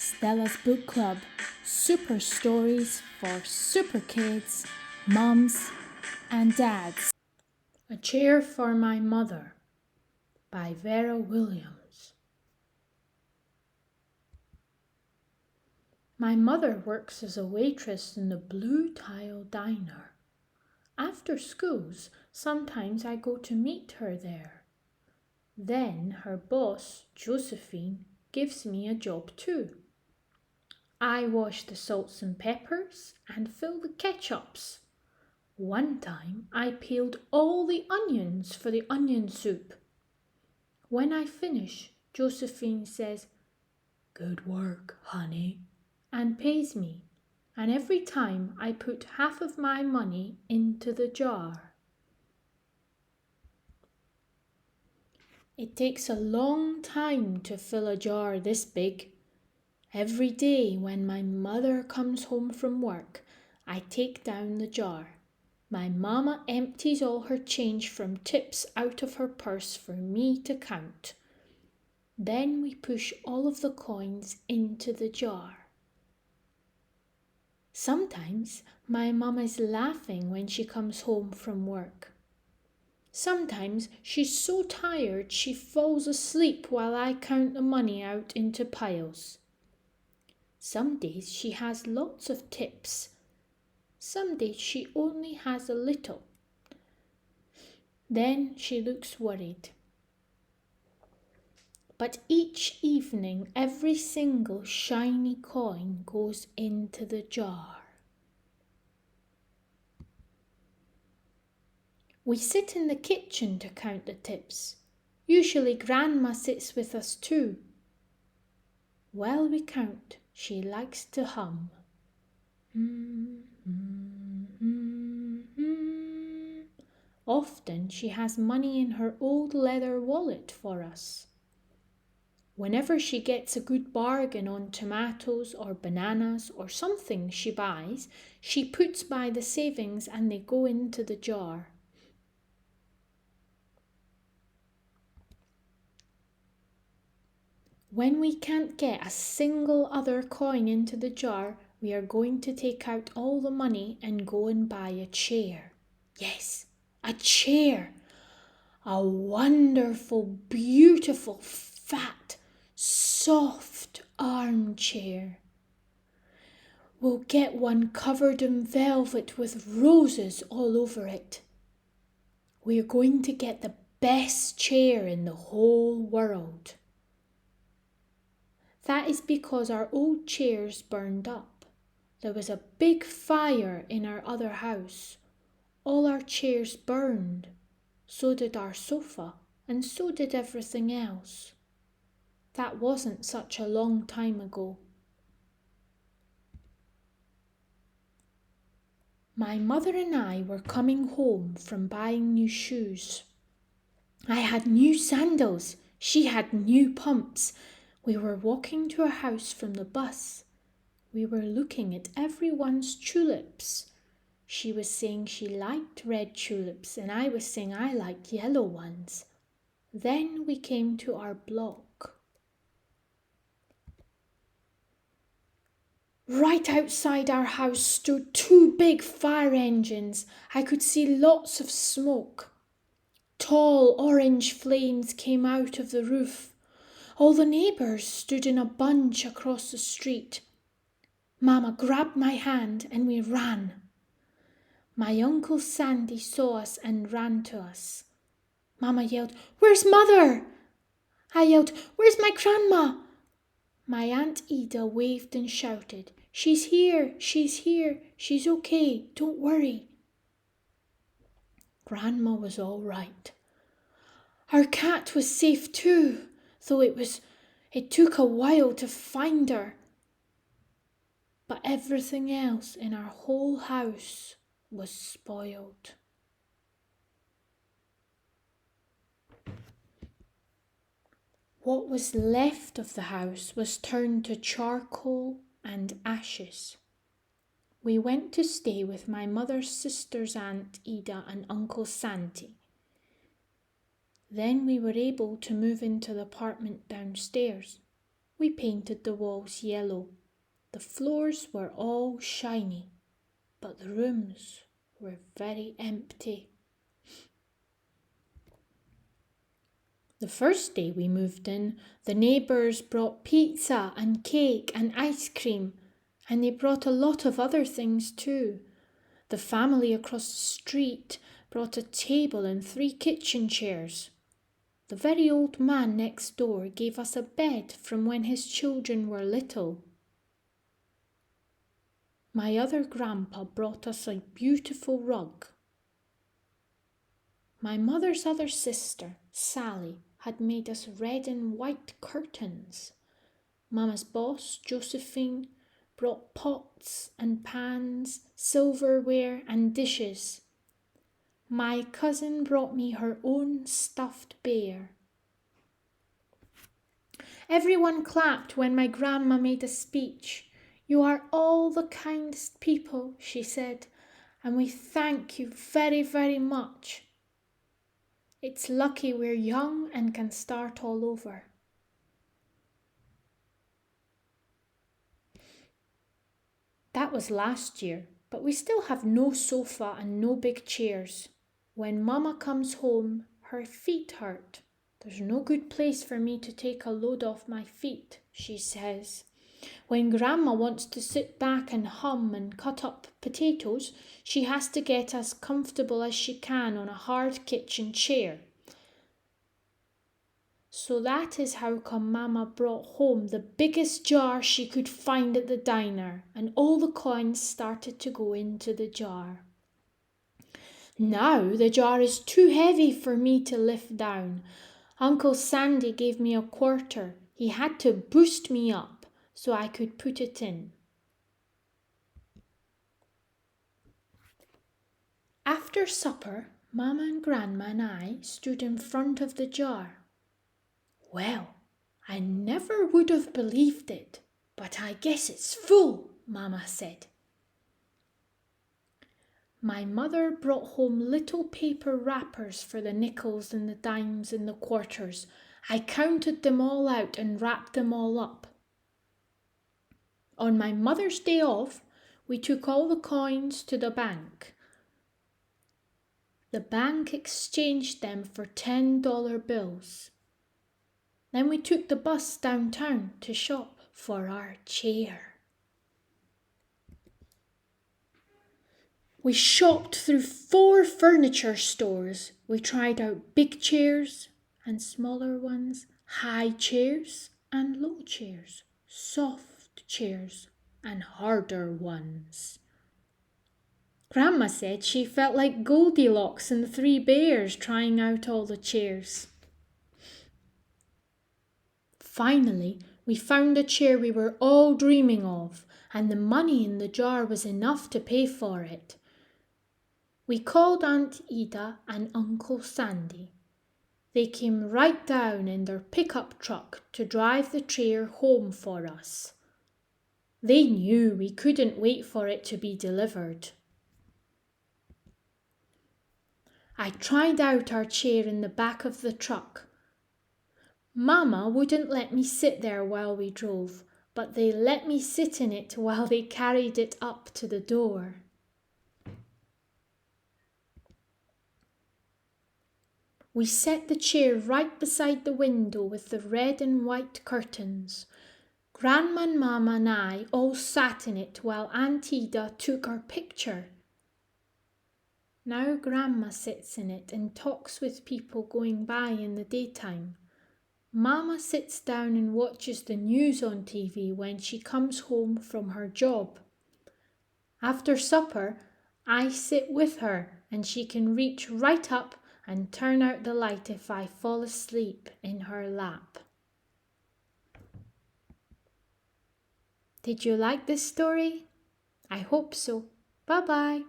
Stella's Book Club, super stories for super kids, mums and dads. A Chair for My Mother by Vera Williams. My mother works as a waitress in the Blue Tile Diner. After schools, sometimes I go to meet her there. Then her boss, Josephine, gives me a job too. I wash the salts and peppers and fill the ketchups. One time I peeled all the onions for the onion soup. When I finish, Josephine says, "Good work, honey," and pays me. And every time I put half of my money into the jar. It takes a long time to fill a jar this big. Every day when my mother comes home from work, I take down the jar. My mama empties all her change from tips out of her purse for me to count. Then we push all of the coins into the jar. Sometimes my mum is laughing when she comes home from work. Sometimes she's so tired she falls asleep while I count the money out into piles. Some days she has lots of tips. Some days she only has a little. Then she looks worried. But each evening, every single shiny coin goes into the jar. We sit in the kitchen to count the tips. Usually Grandma sits with us too. While we count, she likes to hum. Often she has money in her old leather wallet for us. Whenever she gets a good bargain on tomatoes or bananas or something she buys, she puts by the savings and they go into the jar. When we can't get a single other coin into the jar, we are going to take out all the money and go and buy a chair. Yes, a chair. A wonderful, beautiful, fat, soft armchair. We'll get one covered in velvet with roses all over it. We're going to get the best chair in the whole world. That is because our old chairs burned up. There was a big fire in our other house. All our chairs burned. So did our sofa, and so did everything else. That wasn't such a long time ago. My mother and I were coming home from buying new shoes. I had new sandals. She had new pumps. We were walking to our house from the bus. We were looking at everyone's tulips. She was saying she liked red tulips and I was saying I liked yellow ones. Then we came to our block. Right outside our house stood two big fire engines. I could see lots of smoke. Tall orange flames came out of the roof. All the neighbours stood in a bunch across the street. Mama grabbed my hand and we ran. My Uncle Sandy saw us and ran to us. Mama yelled, "Where's Mother?" I yelled, "Where's my grandma?" My Aunt Ida waved and shouted, she's here, she's okay, don't worry." Grandma was all right. Our cat was safe too, though it took a while to find her. But everything else in our whole house was spoiled. What was left of the house was turned to charcoal and ashes. We went to stay with my mother's sister's Aunt Ida and Uncle Sandy. Then we were able to move into the apartment downstairs. We painted the walls yellow. The floors were all shiny, but the rooms were very empty. The first day we moved in, the neighbours brought pizza and cake and ice cream, and they brought a lot of other things too. The family across the street brought a table and 3 kitchen chairs. The very old man next door gave us a bed from when his children were little. My other grandpa brought us a beautiful rug. My mother's other sister, Sally, had made us red and white curtains. Mama's boss, Josephine, brought pots and pans, silverware and dishes. My cousin brought me her own stuffed bear. Everyone clapped when my grandma made a speech. "You are all the kindest people," she said, "and we thank you very, very much. It's lucky we're young and can start all over." That was last year, but we still have no sofa and no big chairs. When Mama comes home, her feet hurt. "There's no good place for me to take a load off my feet," she says. When Grandma wants to sit back and hum and cut up potatoes, she has to get as comfortable as she can on a hard kitchen chair. So that is how come Mama brought home the biggest jar she could find at the diner, and all the coins started to go into the jar. Now the jar is too heavy for me to lift down. Uncle Sandy gave me a quarter. He had to boost me up so I could put it in. After supper, Mama and Grandma and I stood in front of the jar. "Well, I never would have believed it, but I guess it's full," Mama said. My mother brought home little paper wrappers for the nickels and the dimes and the quarters. I counted them all out and wrapped them all up. On my mother's day off, we took all the coins to the bank. The bank exchanged them for $10 bills. Then we took the bus downtown to shop for our chair. We shopped through 4 furniture stores. We tried out big chairs and smaller ones, high chairs and low chairs, soft chairs and harder ones. Grandma said she felt like Goldilocks and the 3 bears trying out all the chairs. Finally, we found a chair we were all dreaming of, and the money in the jar was enough to pay for it. We called Aunt Ida and Uncle Sandy. They came right down in their pickup truck to drive the chair home for us. They knew we couldn't wait for it to be delivered. I tried out our chair in the back of the truck. Mama wouldn't let me sit there while we drove, but they let me sit in it while they carried it up to the door. We set the chair right beside the window with the red and white curtains. Grandma and Mama and I all sat in it while Aunt Ida took our picture. Now Grandma sits in it and talks with people going by in the daytime. Mama sits down and watches the news on TV when she comes home from her job. After supper, I sit with her and she can reach right up and turn out the light if I fall asleep in her lap. Did you like this story? I hope so. Bye-bye.